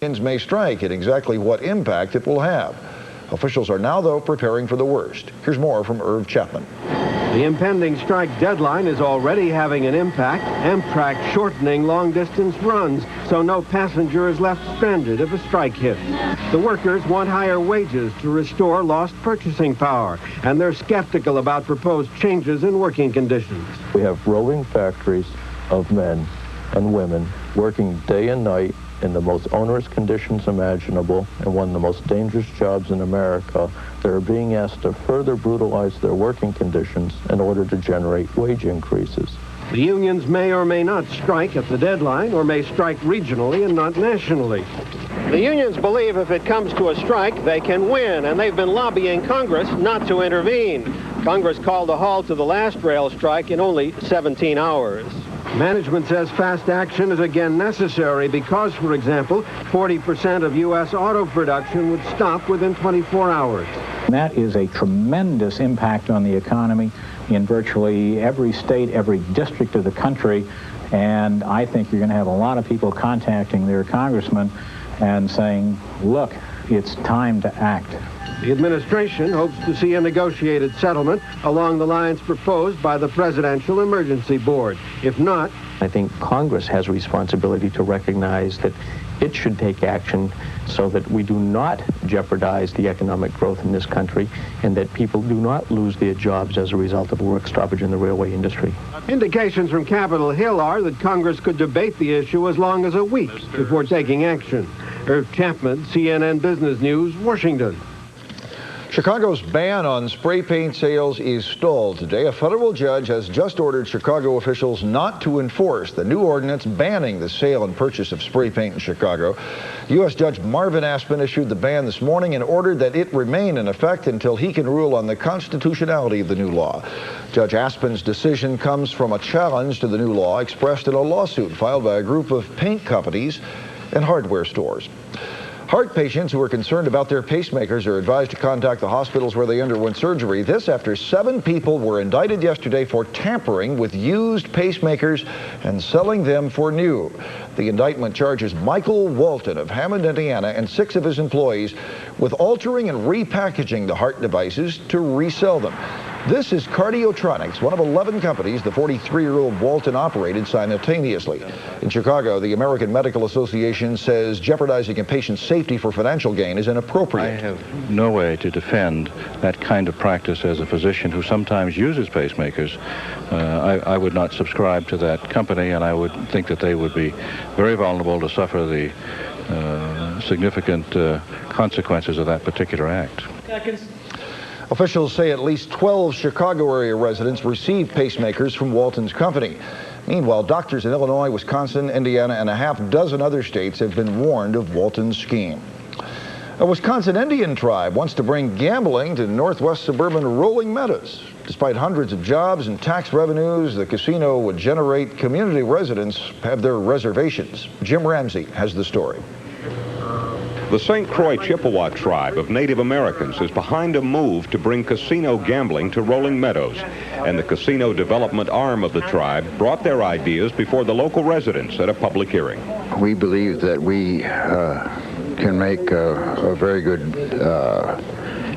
Unions may strike and exactly what impact it will have. Officials are now, though, preparing for the worst. Here's more from Irv Chapman. The impending strike deadline is already having an impact. Amtrak shortening long-distance runs, so no passenger is left stranded if a strike hits. The workers want higher wages to restore lost purchasing power, and they're skeptical about proposed changes in working conditions. We have roving factories of men and women working day and night in the most onerous conditions imaginable and one of the most dangerous jobs in America. They're being asked to further brutalize their working conditions in order to generate wage increases. The unions may or may not strike at the deadline, or may strike regionally and not nationally. The unions believe if it comes to a strike, they can win, and they've been lobbying Congress not to intervene. Congress called a halt to the last rail strike in only 17 hours. Management says fast action is again necessary because, for example, 40% of U.S. auto production would stop within 24 hours. That is a tremendous impact on the economy in virtually every state, every district of the country, and I think you're going to have a lot of people contacting their congressmen and saying, look, it's time to act. The administration hopes to see a negotiated settlement along the lines proposed by the Presidential Emergency Board. If not, I think Congress has a responsibility to recognize that it should take action so that we do not jeopardize the economic growth in this country and that people do not lose their jobs as a result of a work stoppage in the railway industry. Indications from Capitol Hill are that Congress could debate the issue as long as a week before taking action. Irv Chapman, CNN Business News, Washington. Chicago's ban on spray paint sales is stalled today. A federal judge has just ordered Chicago officials not to enforce the new ordinance banning the sale and purchase of spray paint in Chicago. U.S. Judge Marvin Aspen issued the ban this morning and ordered that it remain in effect until he can rule on the constitutionality of the new law. Judge Aspen's decision comes from a challenge to the new law expressed in a lawsuit filed by a group of paint companies and hardware stores. Heart patients who are concerned about their pacemakers are advised to contact the hospitals where they underwent surgery. This after 7 people were indicted yesterday for tampering with used pacemakers and selling them for new. The indictment charges Michael Walton of Hammond, Indiana, and 6 of his employees with altering and repackaging the heart devices to resell them. This is Cardiotronics, one of 11 companies the 43-year-old Walton operated simultaneously. In Chicago, the American Medical Association says jeopardizing a patient's safety for financial gain is inappropriate. I have no way to defend that kind of practice as a physician who sometimes uses pacemakers. I would not subscribe to that company, and I would think that they would be very vulnerable to suffer the significant consequences of that particular act. Officials say at least 12 Chicago area residents received pacemakers from Walton's company. Meanwhile, doctors in Illinois, Wisconsin, Indiana, and a half dozen other states have been warned of Walton's scheme. A Wisconsin Indian tribe wants to bring gambling to northwest suburban Rolling Meadows. Despite hundreds of jobs and tax revenues the casino would generate, community residents have their reservations. Jim Ramsey has the story. The St. Croix Chippewa tribe of Native Americans is behind a move to bring casino gambling to Rolling Meadows, and the casino development arm of the tribe brought their ideas before the local residents at a public hearing. We believe that we can make a very good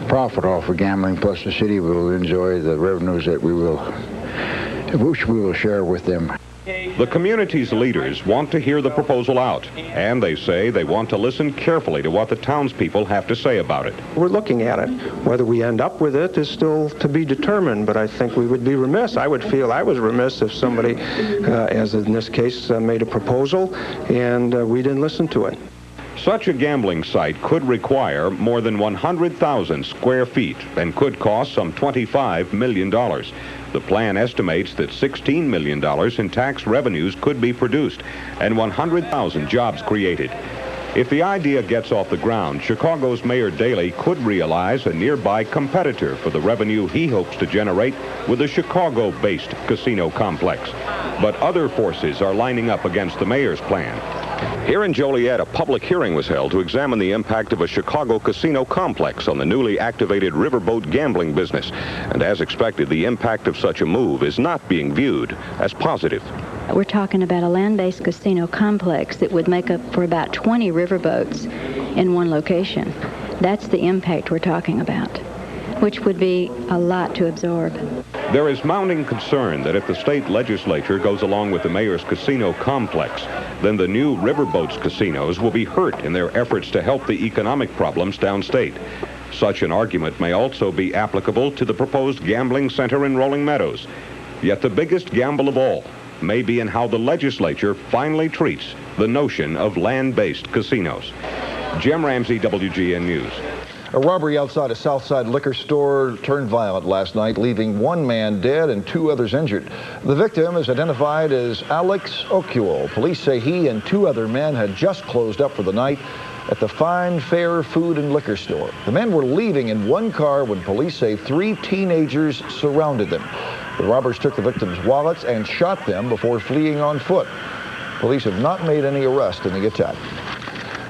profit off of gambling, plus the city will enjoy the revenues that which we will share with them. The community's leaders want to hear the proposal out, and they say they want to listen carefully to what the townspeople have to say about it. We're looking at it. Whether we end up with it is still to be determined, but I think we would be remiss. I would feel I was remiss if somebody, as in this case, made a proposal and we didn't listen to it. Such a gambling site could require more than 100,000 square feet and could cost some $25 million. The plan estimates that $16 million in tax revenues could be produced and 100,000 jobs created. If the idea gets off the ground, Chicago's Mayor Daley could realize a nearby competitor for the revenue he hopes to generate with a Chicago-based casino complex. But other forces are lining up against the mayor's plan. Here in Joliet, a public hearing was held to examine the impact of a Chicago casino complex on the newly activated riverboat gambling business. And as expected, the impact of such a move is not being viewed as positive. We're talking about a land-based casino complex that would make up for about 20 riverboats in one location. That's the impact we're talking about, which would be a lot to absorb. There is mounting concern that if the state legislature goes along with the mayor's casino complex, then the new riverboats casinos will be hurt in their efforts to help the economic problems downstate. Such an argument may also be applicable to the proposed gambling center in Rolling Meadows. Yet the biggest gamble of all may be in how the legislature finally treats the notion of land-based casinos. Jim Ramsey, WGN News. A robbery outside a Southside liquor store turned violent last night, leaving one man dead and 2 others injured. The victim is identified as Alex Ocuel. Police say he and 2 other men had just closed up for the night at the Fine Fare Food and Liquor store. The men were leaving in one car when police say 3 teenagers surrounded them. The robbers took the victims' wallets and shot them before fleeing on foot. Police have not made any arrests in the attack.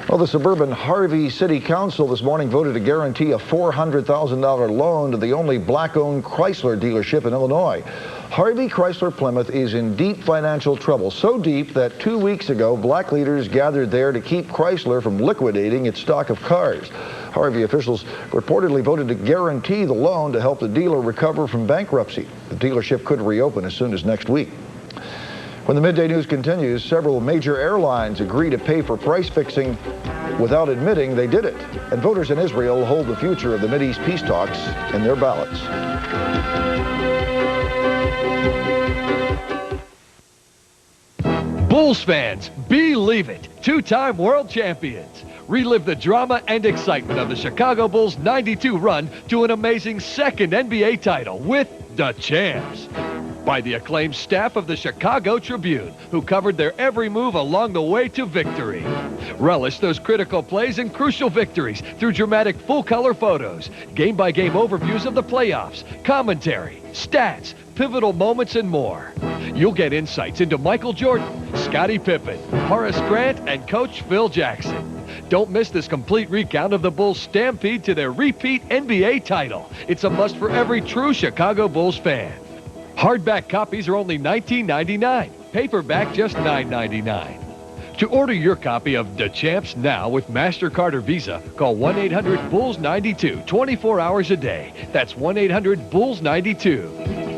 Well, the suburban Harvey City Council this morning voted to guarantee a $400,000 loan to the only black-owned Chrysler dealership in Illinois. Harvey Chrysler Plymouth is in deep financial trouble, so deep that 2 weeks ago, black leaders gathered there to keep Chrysler from liquidating its stock of cars. Harvey officials reportedly voted to guarantee the loan to help the dealer recover from bankruptcy. The dealership could reopen as soon as next week. When the Midday News continues, several major airlines agree to pay for price fixing without admitting they did it. And voters in Israel hold the future of the Mideast peace talks in their ballots. Bulls fans, believe it, 2-time world champions. Relive the drama and excitement of the Chicago Bulls' '92 run to an amazing second NBA title with The Champs. By the acclaimed staff of the Chicago Tribune, who covered their every move along the way to victory. Relish those critical plays and crucial victories through dramatic full-color photos, game-by-game overviews of the playoffs, commentary, stats, pivotal moments, and more. You'll get insights into Michael Jordan, Scottie Pippen, Horace Grant, and Coach Phil Jackson. Don't miss this complete recount of the Bulls' stampede to their repeat NBA title. It's a must for every true Chicago Bulls fan. Hardback copies are only $19.99. Paperback just $9.99. To order your copy of The Champs now with MasterCard or Visa, call 1-800-BULLS-92, 24 hours a day. That's 1-800-BULLS-92.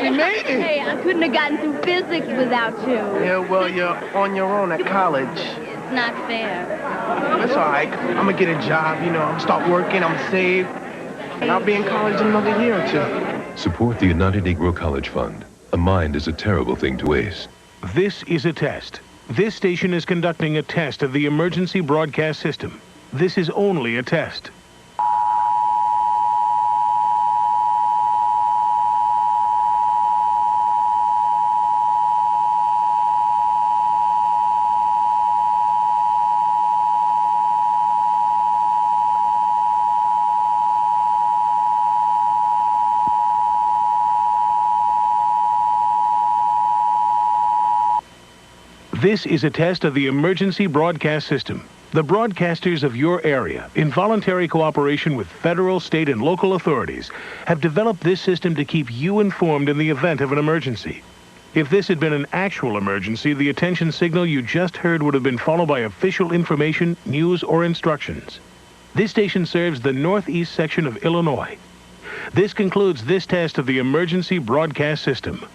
We made it. Hey, I couldn't have gotten through physics without you. Yeah, well, you're on your own at college. It's not fair. That's all right. I'm going to get a job, you know. I'm start working. I'm save. I'll be in college in another year or 2. Support the United Negro College Fund. A mind is a terrible thing to waste. This is a test. This station is conducting a test of the emergency broadcast system. This is only a test. This is a test of the emergency broadcast system. The broadcasters of your area, in voluntary cooperation with federal, state, and local authorities, have developed this system to keep you informed in the event of an emergency. If this had been an actual emergency, the attention signal you just heard would have been followed by official information, news, or instructions. This station serves the northeast section of Illinois. This concludes this test of the emergency broadcast system.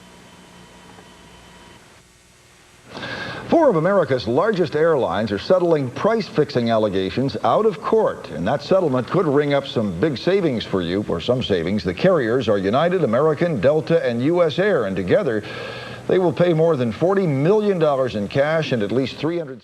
4 of America's largest airlines are settling price-fixing allegations out of court, and that settlement could ring up some big savings for you, or some savings. The carriers are United, American, Delta, and U.S. Air, and together they will pay more than $40 million in cash and at least 300